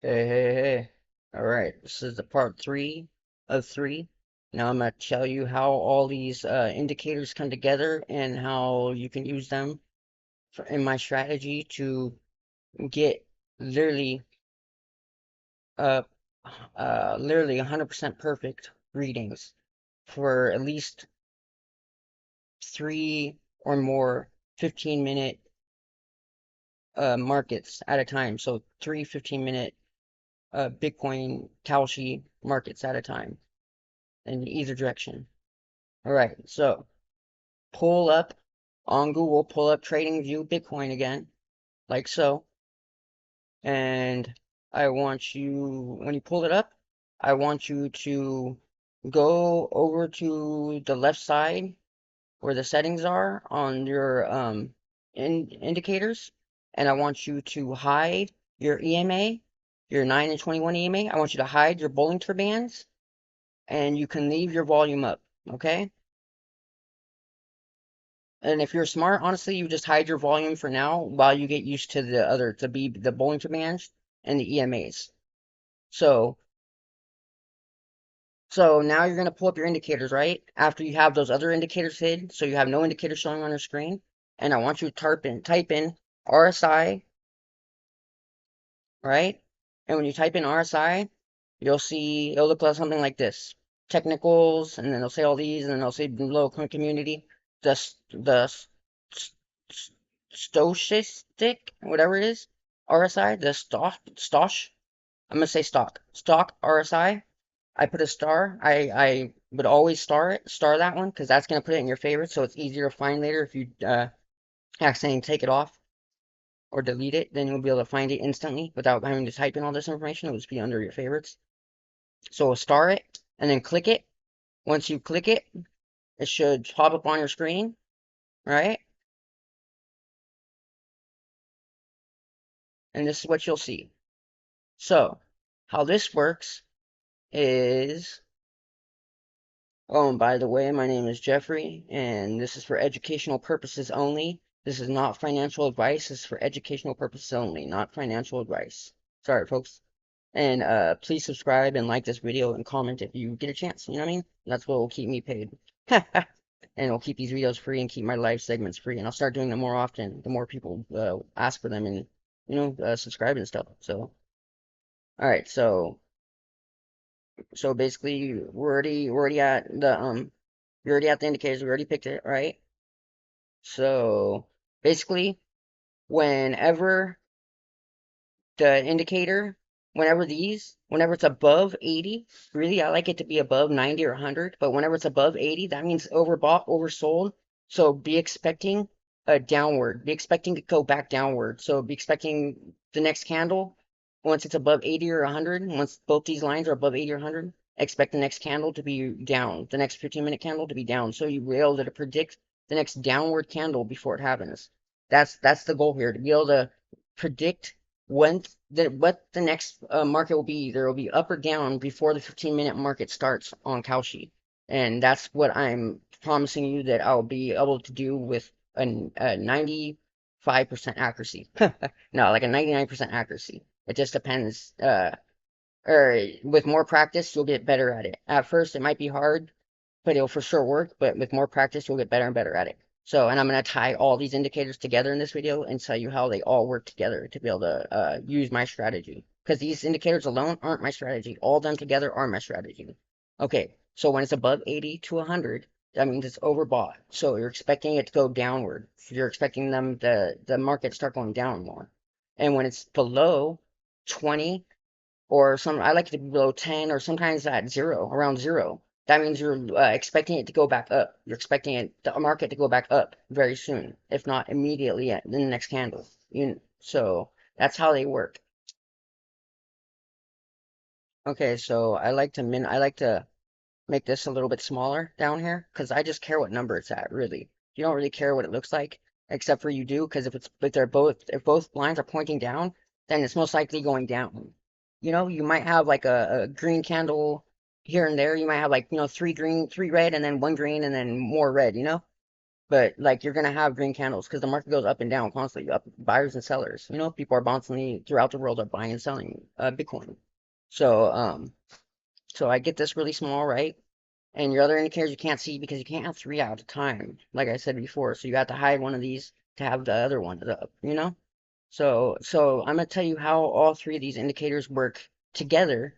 Hey. All right, this is the part three of three. Now I'm gonna tell you how all these indicators come together and how you can use them in my strategy to get literally uh literally 100% perfect readings for at least three or more 15-minute markets at a time. So three 15-minute Bitcoin Kalshi markets at a time in either direction. All right, so pull up on Google, pull up Trading View Bitcoin again, like so. And I want you, when you pull it up, I want you to go over to the left side where the settings are on your indicators, and I want you to hide your EMA, your 9 and 21 EMA. I want you to hide your Bollinger Bands, and you can leave your volume up, okay? And if you're smart, honestly, you just hide your volume for now while you get used to the Bollinger Bands and the EMAs. So, so now you're gonna pull up your indicators, right? After you have those other indicators hid, so you have no indicators showing on your screen. And I want you to type in RSI, right? And when you type in RSI, you'll see it'll look like something like this: technicals, and then it'll say all these, and then it'll say below community, the stochastic, whatever it is, RSI, the stoch. I'm gonna say stock RSI. I put a star. I would always star that one because that's gonna put it in your favorites, so it's easier to find later if you accidentally take it off or delete it. Then you'll be able to find it instantly without having to type in all this information. It'll just be under your favorites. So star it and then click it. Once you click it, it should pop up on your screen, right? And this is what you'll see. So, how this works is, oh, and by the way, my name is Jeffrey, and this is for educational purposes only. This is not financial advice. This is for educational purposes only, not financial advice. Sorry, folks. And please subscribe and like this video and comment if you get a chance. You know what I mean? That's what will keep me paid. And it'll keep these videos free and keep my live segments free. And I'll start doing them more often. The more people ask for them and subscribe and stuff. So, all right. So basically, we're already at the we're already at the indicators. We already picked it, right? So basically, whenever the indicator, whenever it's above 80, really, I like it to be above 90 or 100, but whenever it's above 80, that means overbought, oversold. So be expecting a downward, be expecting to go back downward. So be expecting the next candle, once it's above 80 or 100, once both these lines are above 80 or 100, expect the next candle to be down, the next 15-minute candle to be down. So you be able to predict the next downward candle before it happens. That's the goal here, to be able to predict what the next market will be. There will be up or down before the 15-minute market starts on Kalshi, and that's what I'm promising you that I'll be able to do with a 95% accuracy. No, like a 99% accuracy. It just depends. Or with more practice, you'll get better at it. At first, it might be hard, but it'll for sure work. But with more practice, you'll get better and better at it. So, and I'm going to tie all these indicators together in this video and tell you how they all work together to be able to use my strategy. Because these indicators alone aren't my strategy. All done together are my strategy. Okay, so when it's above 80 to 100, that means it's overbought. So you're expecting it to go downward. You're expecting the market to start going down more. And when it's below 20, or I like it to be below 10, or sometimes at zero, around zero. That means you're expecting it to go back up. You're expecting the market to go back up very soon, if not immediately in the next candle. So that's how they work. Okay, so I like to make this a little bit smaller down here because I just care what number it's at, really. You don't really care what it looks like, except for you do, because if both lines are pointing down, then it's most likely going down. You might have like a green candle here and there. You might have like, three green, three red, and then one green, and then more red, But like you're gonna have green candles because the market goes up and down constantly, up buyers and sellers. People are constantly throughout the world are buying and selling Bitcoin. So so I get this really small, right? And your other indicators you can't see because you can't have three at a time, like I said before. So you have to hide one of these to have the other one up. So I'm gonna tell you how all three of these indicators work together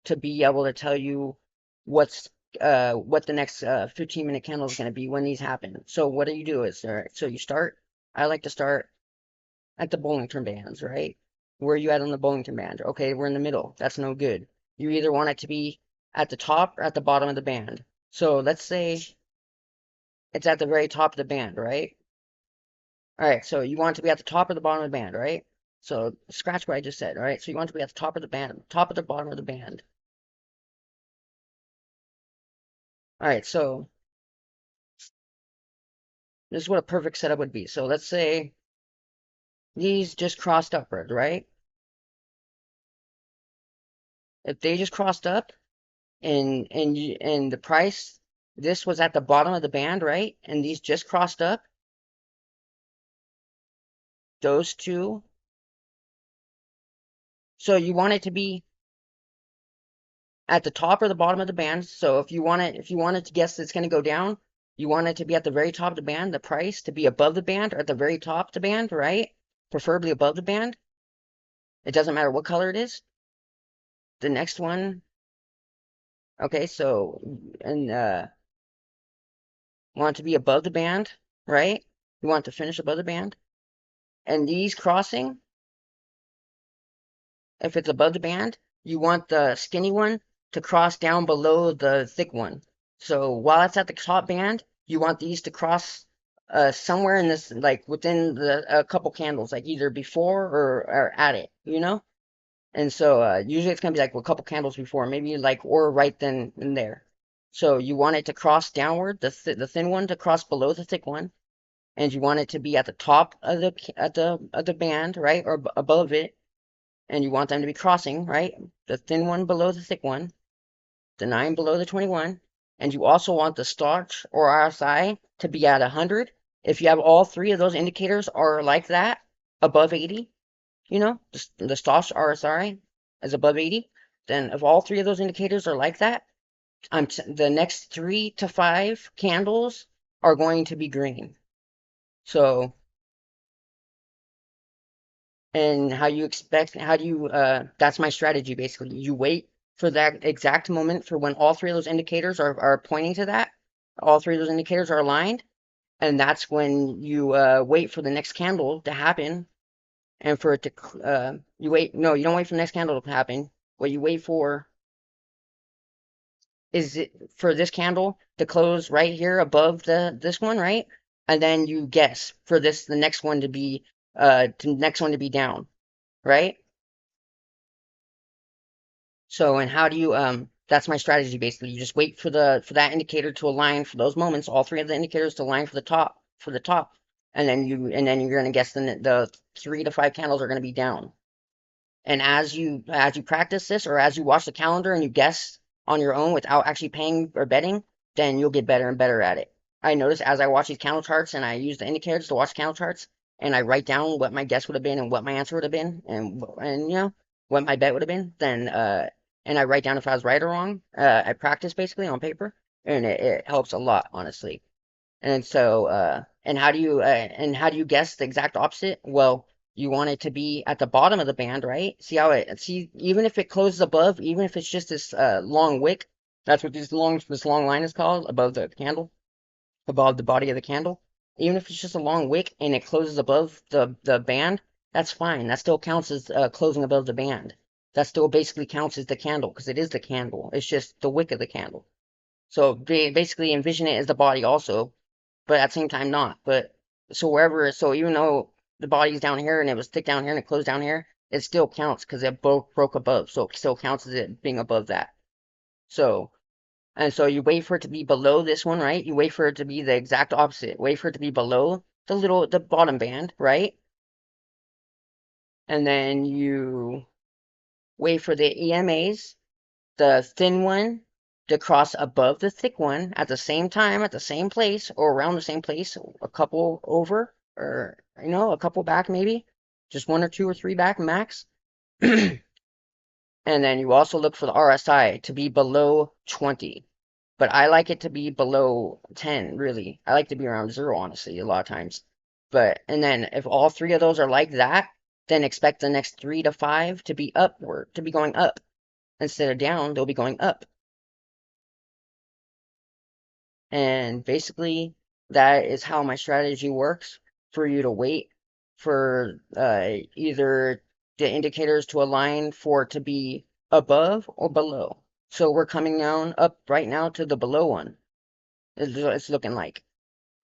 to be able to tell you what's what the next 15-minute candle is gonna be when these happen. So what do you do is so you start. I like to start at the Bollington bands, right? Where are you at on the Bollington band? Okay, we're in the middle. That's no good. You either want it to be at the top or at the bottom of the band. So let's say it's at the very top of the band, right? All right, so you want it to be at the top or the bottom of the band, right? So scratch what I just said, all right? So you want it to be at the top of the band, top of the bottom of the band. All right, so this is what a perfect setup would be. So let's say these just crossed upward, right? If they just crossed up and the price, this was at the bottom of the band, right? And these just crossed up, those two. So you want it to be at the top or the bottom of the band. So if you wanted to guess it's going to go down, you want it to be at the very top of the band, the price to be above the band or at the very top of the band, right? Preferably above the band. It doesn't matter what color it is. The next one, okay, so and want it to be above the band, right? You want it to finish above the band. And these crossing, if it's above the band, you want the skinny one to cross down below the thick one. So while it's at the top band, you want these to cross somewhere in this, like within the a couple candles, like either before or at it. And so usually it's gonna be like a couple candles before, maybe like or right then and there. So you want it to cross downward, the thin one to cross below the thick one, and you want it to be at the top of the band, right, or above it, and you want them to be crossing, right? The thin one below the thick one, the 9 below the 21, and you also want the starch or RSI to be at 100. If you have all three of those indicators are like that, above 80, the starch RSI is above 80, then if all three of those indicators are like that, the next 3 to 5 candles are going to be green. So and how do you that's my strategy basically. You wait for that exact moment for when all three of those indicators are pointing to that, all three of those indicators are aligned, and that's when you wait for the next candle to happen and for it to you wait no you don't wait for the next candle to happen. What you wait for is it for this candle to close right here above this one, right? And then you guess for the next one to be down, right? So, and how do you, that's my strategy basically. You just wait for that indicator to align for those moments, all three of the indicators to align for the top. And then you're going to guess the 3 to 5 candles are going to be down. And as you practice this or as you watch the calendar and you guess on your own without actually paying or betting, then you'll get better and better at it. I notice as I watch these candle charts and I use the indicators to watch candle charts and I write down what my guess would have been and what my answer would have been and what my bet would have been, then and I write down if I was right or wrong. I practice basically on paper and it helps a lot, honestly. And so, and how do you guess the exact opposite? Well, you want it to be at the bottom of the band, right? See, even if it closes above, even if it's just this long wick, that's what this long line is called, above the candle, above the body of the candle. Even if it's just a long wick and it closes above the band, that's fine. That still counts as closing above the band. That still basically counts as the candle because it is the candle. It's just the wick of the candle. So basically envision it as the body also, but at the same time not. But so even though the body's down here and it was thick down here and it closed down here, it still counts because it both broke above. So it still counts as it being above that. So, and so you wait for it to be below this one, right? You wait for it to be the exact opposite. Wait for it to be below the bottom band, right? And then you wait for the EMAs, the thin one to cross above the thick one at the same time, at the same place, or around the same place, a couple over, or a couple back maybe, just one or two or three back max. And then you also look for the RSI to be below 20. But I like it to be below 10, really. I like to be around zero, honestly, a lot of times. And then if all three of those are like that, then expect the next 3 to 5 to be upward, to be going up. Instead of down, they'll be going up. And basically, that is how my strategy works for you to wait for either the indicators to align for it to be above or below. So we're coming down up right now to the below one. It's looking like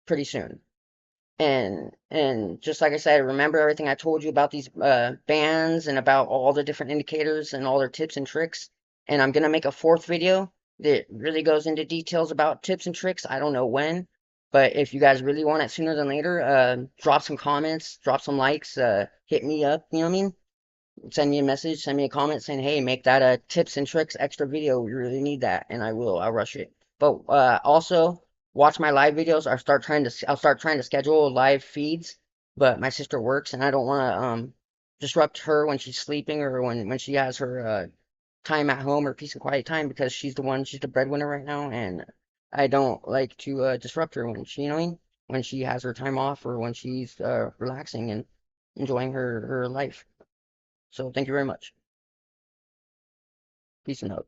pretty soon. And just like I said, remember everything I told you about these bands and about all the different indicators and all their tips and tricks. And I'm gonna make a fourth video that really goes into details about tips and tricks. I don't know when, but if you guys really want it sooner than later, drop some comments, drop some likes, hit me up. You know what I mean? Send me a message, send me a comment saying, hey, make that a tips and tricks extra video. We really need that, and I will. I'll rush it. But also watch my live videos. I'll start trying to schedule live feeds. But my sister works, and I don't want to disrupt her when she's sleeping or when she has her time at home or peace and quiet time because she's the breadwinner right now, and I don't like to disrupt her when she, you know what I mean? When she has her time off or when she's relaxing and enjoying her life. So thank you very much. Peace and love.